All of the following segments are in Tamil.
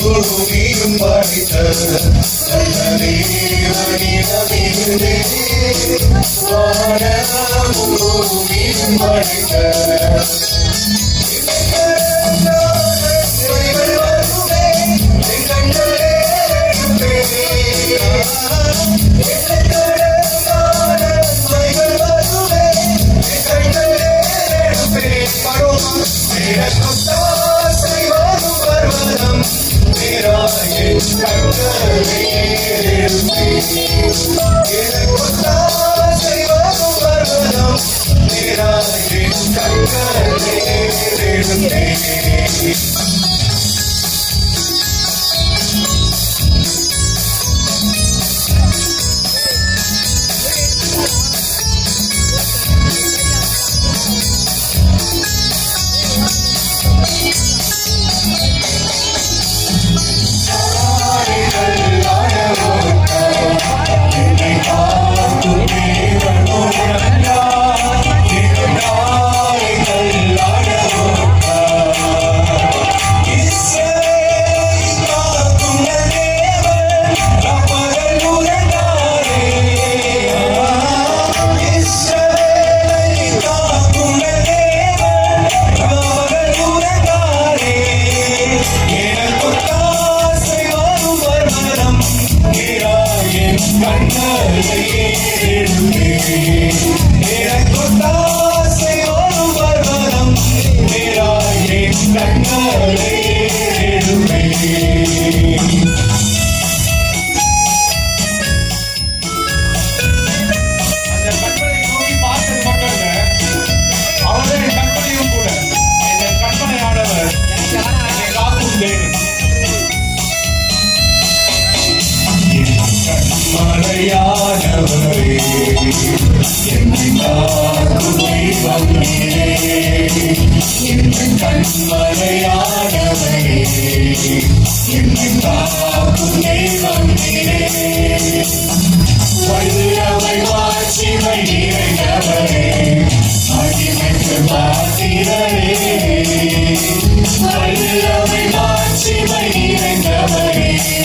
பூமியும் படைத்த தேவனிடமிருந்தே வானமும் பூமியும் படைத்த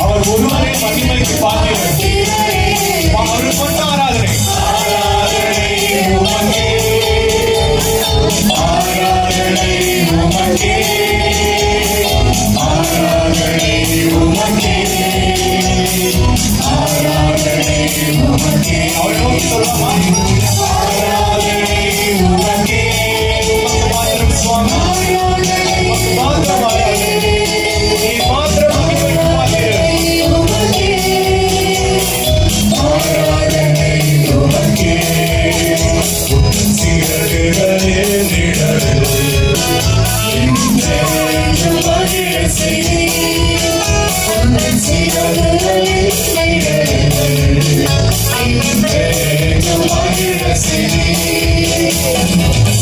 அவர் ஒருவரை மகிமைக்கு பாத்திரர். அவர் கொண்ட ஆராதனை உமக்கே, ஆராதனை உமக்கே, ஆராதனை உமக்கே, ஆராதனை உமக்கே. அவர் நோக்கி சொல்லலாமா? ஆராதனை உமக்கே, மாத்திரம் சுவாமி, மாத்திரம் ஆராதனை, நீ மாத்திரம் மகிமைக்கு பாத்திரர். ஆராதனை உமக்கே, சிறகுகளில் நிழலில் என்றென்றும் மகிழ செய்தி, சிறகுகளில் நிழலில் என்றென்றும் மகிழ செய்தி.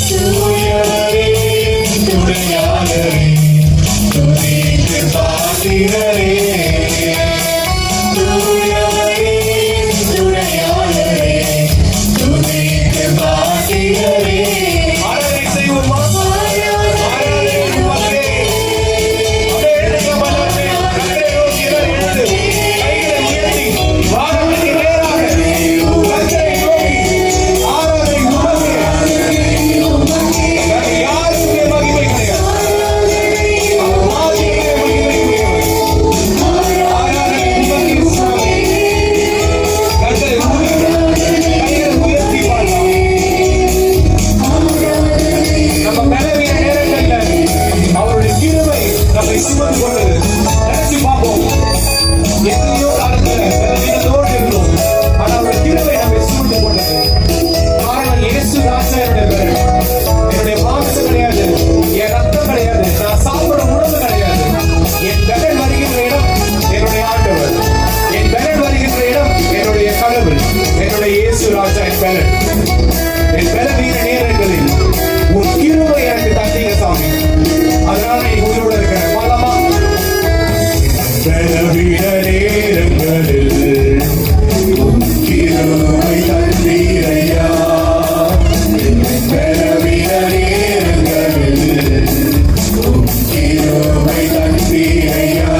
தூயவரே துணையாளரே துதிக்கு பாத்திரரே, தூயவரே துணையாளரே துதிக்கு பாத்திரரே. ஆராதனை செய்வோமா? ஆராதனை உமக்கே. எழுதுங்க பலவற்றை கர்த்தரை நோக்கி எழுந்து கைகளை உயர்த்தி வானத்திற்கு நேராக கர்த்தரை நோக்கி ஆராதனை உமக்கே. வேறு யாருக்குமே மகிமை கிடையாது. அவர் மாதிரியே மகிமைக்குரியவர். ஆராதனை உமக்கே சுவாமி. கர்த்தரை கைகளை உயர்த்தி பாடலாம். நம்ம பலவீன நேரங்கள்ல அவருடைய கிருபை நம்மை சுமந்து கொண்டது. நினைச்சு பார்ப்போம். எத்தனையோ காலத்துல பலவீனத்தோடு இருந்தோம். ஆனா அவருடைய கிருபை நம்மை சுமந்து கொண்டது. காரணம் இயேசு ராஜாவுடைய பேர். என்னுடைய மாமிசம் கிடையாது, என் ரத்தம் கிடையாது, நான் சாப்பிடும் உணவு கிடையாது. என் பலன் வருகின்ற இடம் என்னுடைய ஆண்டவர், என் பலன் வருகின்ற இடம் என்னுடைய கடவுள், என்னுடைய இயேசு ராஜா என் பலன். என் பலவீன நேரங்களில் உன் கிருபை எனக்கு தந்தீங்க சாமி, அதனால நீ உயிரோட இருக்கிறேன். பாலாமா? பலவீன நேரங்களில் உன் கிருபை தந்தீரையா, பலவீன நேரங்களில் உன் கிருபை தந்தீரையா.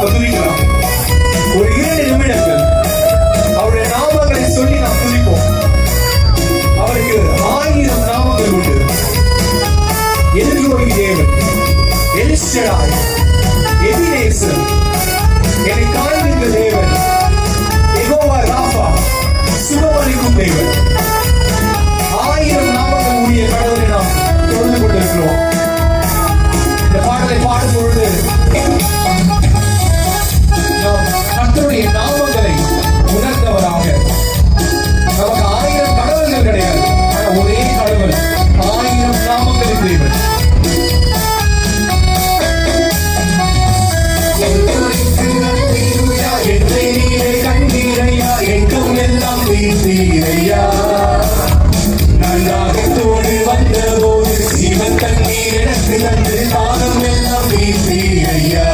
நாம துதிக்கலாம். ஒரு 2 நிமிடங்கள் அவருடைய நாமங்களை சொல்லி நாம் துதிப்போம். அவருக்கு 1000 நாமங்கள் உண்டு. எதிர்நோக்கி தேவன், எல்ஷடாய், எபினேசர், என்னை காண்கின்ற தேவன், யெகோவா ராஃபா, சுகமளிக்கும் தேவன். 1000 நாமங்கள் உடைய கடவுளை நாம் தொழுது கொண்டிருக்கிறோம். இந்த பாடலை பாடும் பொழுது நாம் கர்த்தருடைய நாமங்களை உணர்ந்தவராக, நமக்கு 1000 கடவுள்கள் கிடையாது, ஆனால் ஒரே கடவுள், 1000 நாமங்களின் தேவன். என்னை நீரை கண்டீரையா, எங்கும் எல்லாம் வீழ்ந்தீரையா. நல்லாகத்தோடு வந்த போது சிவன் தண்ணீர் எனக்கு தந்து தாகம் எல்லாம் வீழ்ந்தீரையா.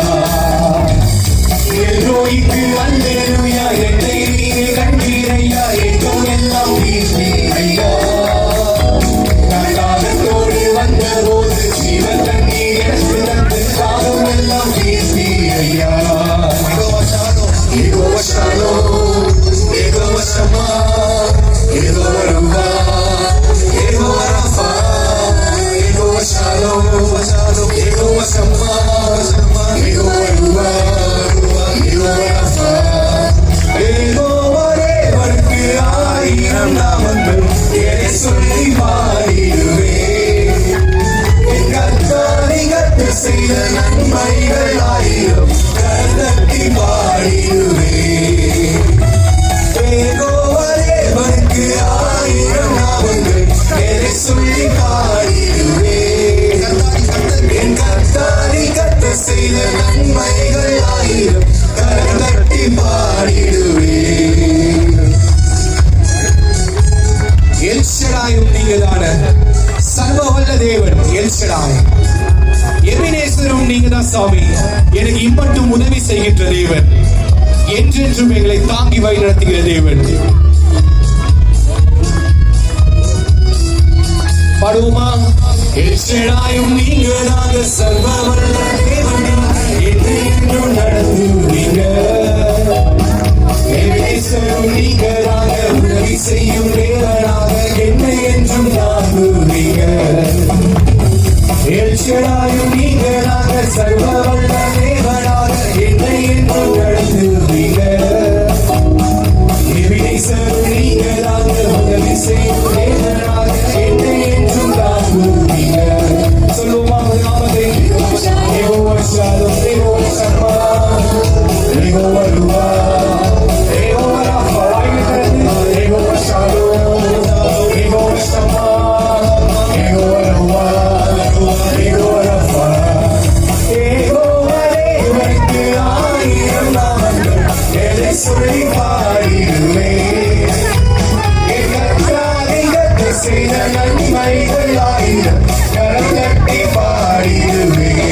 நோய்க்கு அல்லேலூயா, என்னை நீரை கண்டீரையா, எங்கும் எல்லாம் வீழ்ந்தீரையா. நல்லாகத்தோடு வந்த போது சிவன் தண்ணீர் எனக்கு தந்து தாகம் எல்லாம் வீழ்ந்தீரையா. Yehova Shalom, Yehova Shammah, Yehova Ruah, Yehova Rapha, Yehova Shalom, Yehova Shammah, Yehova Ruah, Yehova Rapha. Yehova தேவனுக்கு 1000 நாமங்கள், என்னை சொல்லி பாடிடுவேன். என் கர்த்தரை கர்த்தர் செய்த நன்மைகள் 1000 கரந்தட்டி பாடிடுவேன். யெகோவா தேவனுக்கு 1000 நாமங்கள், என்னை சொல்லி பாடிடுவேன். என் கர்த்தரை கர்த்தர் செய்த நன்மைகள் 1000 கரந்தட்டி பாடிடுவேன். எல்ஷடாயும் நீங்கதான சர்வ வல்ல தேவன் எல்ஷடாய். எபினேசரும் நீங்கதான் சாமி, எனக்கு இம்மட்டும் உதவி செய்கின்ற தேவன், என்றென்றும் எங்களை தாங்கி வழி நடத்துகிற தேவன். பாடுவோமா? எல்ஷடாயும் நீங்கதாக சர்வ வல்ல தேவன், என்றென்றும் நடத்துவீங்க. எபினேசரும் நீங்கதாக உதவி செய்யும் தேவனாக, என்னை என்றும் தாங்குவீங்க. எல்ஷடாயும் நீங்களாக சர்வ வல்ல தேவனாக, என்னை என்றும் நடத்துவீங்க. எபினேசரும் நீங்களாக உதவி செய்யும் தேவனாக, என்னை என்றும் தாங்குவீங்க. சொல்லுவோமா நாமத்தை? யெகோவா ஷாலோம், யெகோவா ஷம்மாஹ், யெகோவா ருஆஹ், யெகோவா ராஃபா. யெகோவா ஷாலோம், யெகோவா ஷம்மாஹ், யெகோவா ருஆஹ், யெகோவா ராஃபா. யெகோவா தேவனுக்கு 1000 நாமங்கள், என்னை சொல்லி பாடிடுவேன். என் கர்த்தரை கர்த்தர் செய்த நன்மைகள் 1000 கரம் தட்டி பாடிடுவேன்.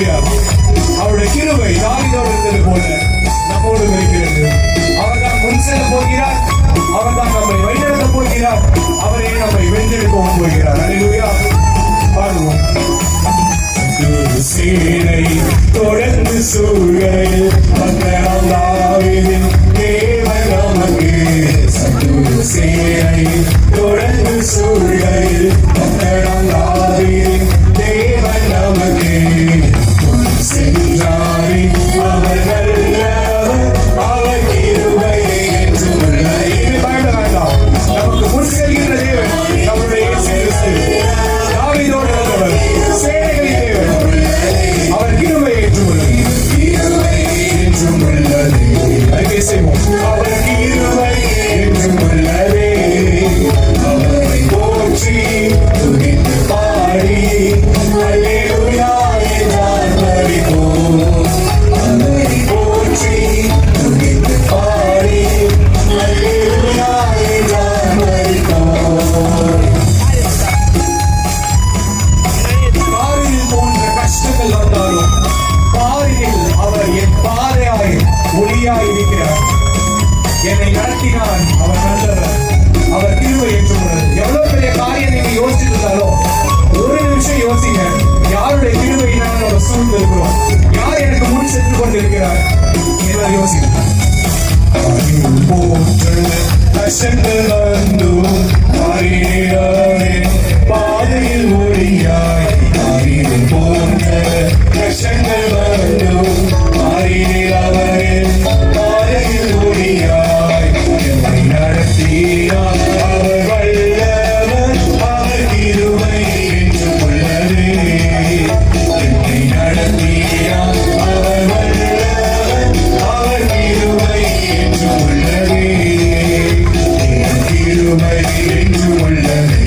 அல்லேலூயா. அவருடைய கிருபை தாவீதோடு இருந்தது போல நம்மோடும் இருக்கிறது. அவர்தான் முன் செல்ல போகிறார், அவர்தான் நம்மை வழிநடத்த போகிறார், அவரே நம்மை வென்றெடுக்கவும் போகிறார். அல்லேலூயா. பாடுவோம். சேனை தொடர்ந்து சூழல் தாவீதின் தேவன் நமக்கு. சேனை தொடர்ந்து சூழல் தாவீதின் தேவன் நமக்கு. சென்றாரே அவர் நல்லவர், அவர் கிருபை என்றும் உள்ளது. பயப்பட வேண்டாம். நமக்கு முன் செல்கின்ற தேவன் நம்முடைய இயேசு கிறிஸ்து. தாவீதோடு இருந்தவர், சேனைகளின் தேவன், அவர் கிருபை என்றும் உள்ளது. கிருபை என்றும் உள்ளது. அறிக்கை செய்வோம். அவர் கிருபை என்றும் உள்ளதே. அவரை போற்றி துதித்து பாடி அல்லேலூயா என்றார் மரித்தோர். அவரை போற்றி துதித்து பாடி அல்லேலூயா என்றார் மரித்தோர். பாரினில் போன்ற கஷ்டங்கள் வந்தாலும் பாரினில் அவர் என் பாதையாய் ஒளியாய் இருக்கிறார். என்னை நடத்தினார், அவர் நல்லவர், அவர் கிருபை என்றும் உள்ளது. எவ்வளவு பெரிய காரியம் நீங்க யோசிச்சிருந்தாலும் ஒரு நிமிஷம் யோசிங்க. யாருடைய கிருபையினால் நம்ம சூழ்ந்து இருக்கிறோம், யார் எனக்கு முன் சென்று கொண்டிருக்கிறார் என்பதை யோசிங்க. கஷ்டங்கள் வந்தும் பாதையில் ஒளியாய் போன்ற கஷ்டங்கள் வந்தும் அவரின் பாதையில் ஒளியாய் என்னை நடத்தினார். அவர் வல்லவர், அவர் கிருபை என்றும் உள்ளது. என்னை நடத்தினார். அவர் வல்லவர், அவர் கிருபை என்றும் உள்ளது. கிருபை என்றும் உள்ளது.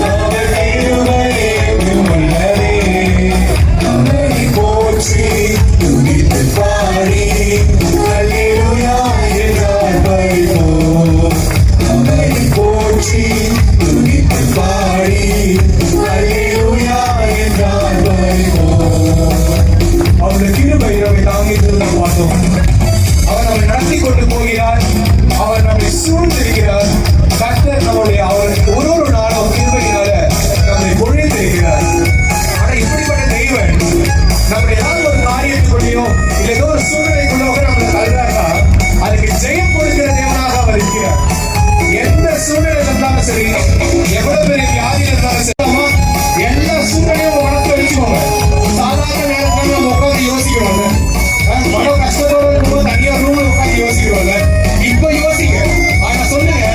அவர் கிருபை என்றும் உள்ளது. அவரை போற்றி துதித்து பாடி அல்லேலூயா என்றார் மரித்தோர். அவரை போற்றி துதித்து பாடி அல்லேலூயா என்றார் மரித்தோர். அவருடைய கிருபை நம்மை தாங்கிட்டு நாம் பார்த்தோம். அவர் நம்மை நடத்தி கொண்டு போகிறார், அவர் நம்மை சூழ்ந்திருக்கிறார். கர்த்தர் நம்முடைய அவருக்கு ஒரு நாளும் கிருபையினால நம்மை பொழிந்திருக்கிறார். ஆனா இப்படிப்பட்ட தெய்வன் நம்ம ஏதாவது ஒரு காரியத்துக்குள்ளேயோ இல்ல ஏதோ ஒரு சூழ்நிலைக்குள்ளோ நம்மளை தள்ளுறாங்க, அதுக்கு ஜெயம் கொடுக்கிற தேவனாக அவர் இருக்கிறார். எந்த சூழ்நிலை இருந்தாலும் சரி, எவ்வளவு பெரிய வியாதி இருந்தாலும் சரி, எல்லா சூழ்நிலையும் மனத்தை வச்சுக்கோங்க. சாதாரண நேரத்தில் நம்ம உட்காந்து யோசிக்கிறோம்ல, மனோ கஷ்டத்தோடு இருக்கும்போது தனியா ரூம்ல உட்காந்து யோசிக்கிறோம்ல, இப்ப யோசிக்க. ஆனா சொல்லுங்க,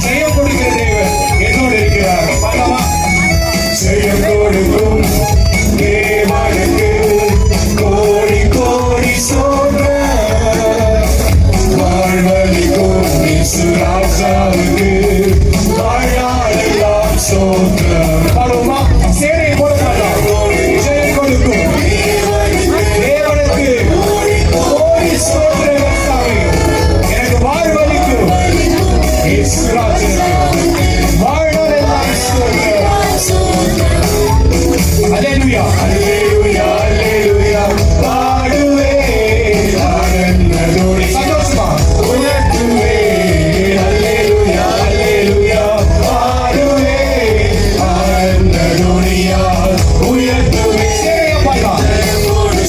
ஜெயம் கொடுக்கிற தேவன் என்னோடு இருக்கிறார். பார்க்கலாமா? ஜெயம் கொடுக்கும் தேவனுக்கு கோடி கோடி சோதரம். வாழ்வழிக்கும் இயேசு ராஜாவுக்கு வாழாளெல்லாம் சோதரம். பாடுவோமா? சேனையை போடுறாங்க. ஜெயம் கொடுக்கும் தேவனுக்கு கோடி சோதரம். எனக்கு வாழ்வழிக்கும் இயேசு ராஜாவுக்கு வாழாளெல்லாம் சோதரம். அல்லேலூயா, அல்லேலூயா, அல்லேலூயா. பாடுவே ஆனந்தத்தோடு சந்தோஷமா உயர்த்துவே. அல்லேலூயா, அல்லேலூயா. பாடுவே ஆனந்தத்தோடு உயர்த்துவே.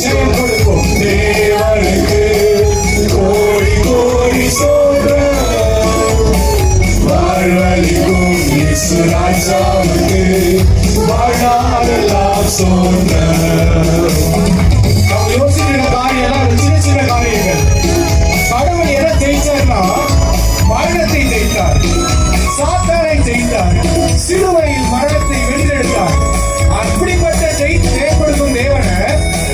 ஜெயம் கொடுக்கும் தேவனுக்கு கோடி கோடி சோதரம். வாழ்வழிக்கும் இயேசு ராஜாவுக்கு வாழாளெல்லாம் சோதரம். நம்ம யோசிக்கிற காரியம் சின்ன சின்ன காரியங்கள். கடவுள் எதை ஜெயிச்சார்னா மரணத்தை ஜெயித்தார், சாத்தானை ஜெயித்தார், சிலுவையில் மரணத்தை வென்றெடுத்தார். அப்படிப்பட்ட ஜெயம் கொடுக்கும் தேவனை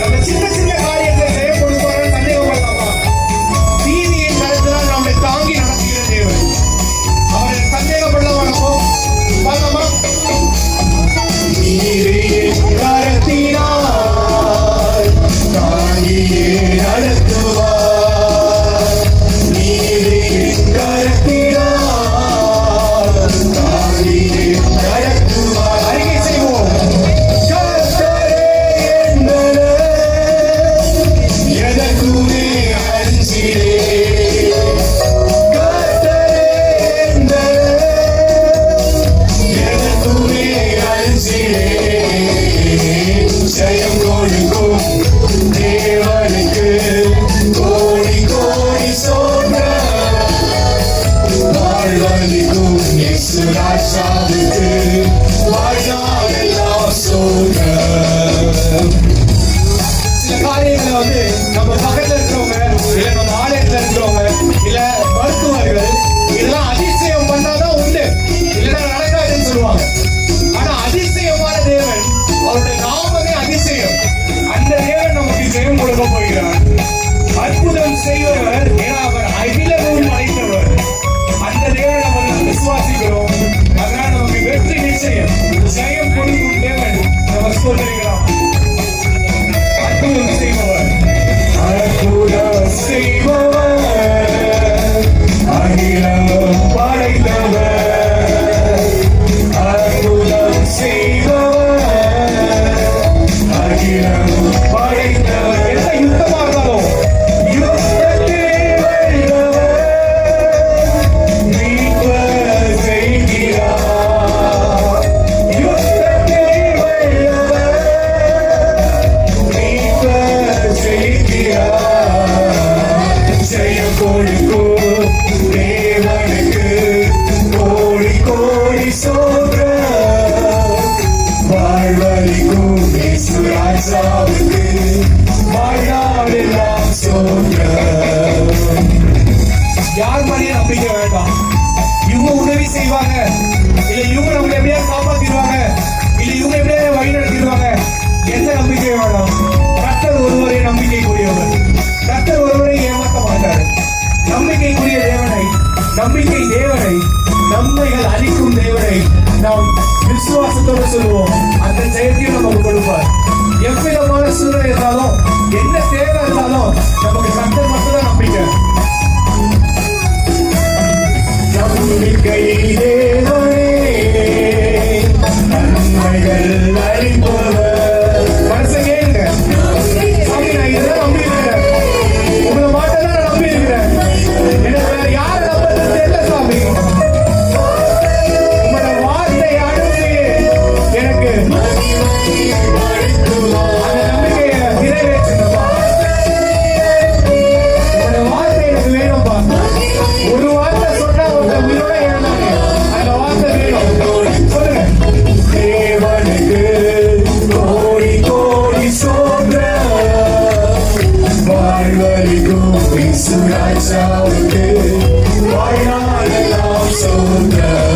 நம்ம சின்ன சின்ன காரியத்தை ஜெயம் கொடுப்பாரு சந்தேகம் பண்ணலாமா? நீதியின் கருத்தினால் நம்மை தாங்கி நடத்துகிற தேவன், அவரை சந்தேகப்படலாமா? பார்க்கலாமா? நீதியின் கருத்தினால் கொடுக்கும் தேவனுக்கு கோடி கோடி சோதரம். வாழ்வழிக்கும் இயேசு ராஜாவுக்கு வாழ்நாளெல்லாம் சோதரம். சில காரியங்களை வந்து நம்ம பக்கத்துல இருக்கிறவங்க, இல்ல நம்ம ஆலயத்துல இருக்கிறவங்க, இல்ல மருத்துவர்கள் இதெல்லாம் அதிசயம் பண்ணாதான் உண்டு, இல்லைன்னா நடக்காதுன்னு சொல்லுவாங்க. ஆனா அதிசயமான தேவன், அவருடைய நாமமே அதிசயம். அந்த தேவன் நமக்கு ஜெயம் கொடுக்க போகிறார். அற்புதம் செய்பவர், ஏன்னா அவர் அகிலமும் படைத்தவர். அந்த தேவன் நம்ம விசுவாசிக்கிறோம். அதனால நமக்கு வெற்றி நிச்சயம். ஜெயம் கொடுக்கும் தேவன் நம்ம சொல்லிக்கலாம். அற்புதம் செய்பவர், அற்புதம் செய்பவர், அகிலம் படைத்தவர். அற்புதம் செய்பவர், அகிலம் படைத்தவர். எந்த யுத்தமா இருந்தாலும் யுத்தத்தில் வெல்பவர், மீட்பர் செய்கிறார். யுத்தத்தில் வெல்பவர், மீட்பர் செய்கிறார். ஜெயம் கொடுக்கும் தேவனுக்கு கோடி கோடி சோதரம். வாழ்வழிக்கும் இயேசு ராஜாவுக்கு வாழ்நாளெல்லாம் சோதரம். யார் மேலேயும் நம்பிக்கை வேண்டாம். இவங்க உதவி செய்வாங்க, இல்ல இவங்க நம்மளை எப்படியா காப்பாத்திடுவாங்க, இல்ல இவங்க எப்படியா வழி நடத்திடுவாங்க, எந்த நம்பிக்கை வேண்டாம். கர்த்தர் ஒருவரே நம்பிக்கைக்குரியவர். கர்த்தர் ஒருவரை ஏமாற்ற மாட்டார். நம்பிக்கைக்குரிய தேவனை, நம்பிக்கை தேவனை, நன்மைகள் அளிக்கும் தேவனை நாம் விசுவாசத்தோடு சொல்லுவோம். அந்த ஜெயத்தையும் நமக்கு கொடுப்பார். எவ்விதமான சூழ்நிலை இருந்தாலும், என்ன தேவை இருந்தாலும், நமக்கு கர்த்தர் மட்டும்தான் நம்பிக்கை. நம்பிக்கை தேவனே, நன்மைகள் அளிப்பவர். மனசை கேளுங்க. சாமி, நான் இதெல்லாம் நம்பி இருக்கிறேன், உங்களை மட்டும் தான் நான் நம்பி இருக்கிறேன், எனக்கு வேற யார் நம்புறது தெரியல சாமி. உங்களோட வார்த்தை அனுப்பி எனக்கு அந்த நம்பிக்கையை நிறைவேற்றணும்பா. உங்களோட வார்த்தை எனக்கு வேணும்பா. ஒரு வார்த்தை சொன்னா உங்க உயிரோட எழுந்தாங்க, அந்த வார்த்தை வேணும். சொல்லுங்க. தேவனுக்கு கோடி கோடி சோதரம். வாழ்வழிக்கும் இயேசு ராஜாவுக்கு வாழ்நாளெல்லாம் சோதரம்.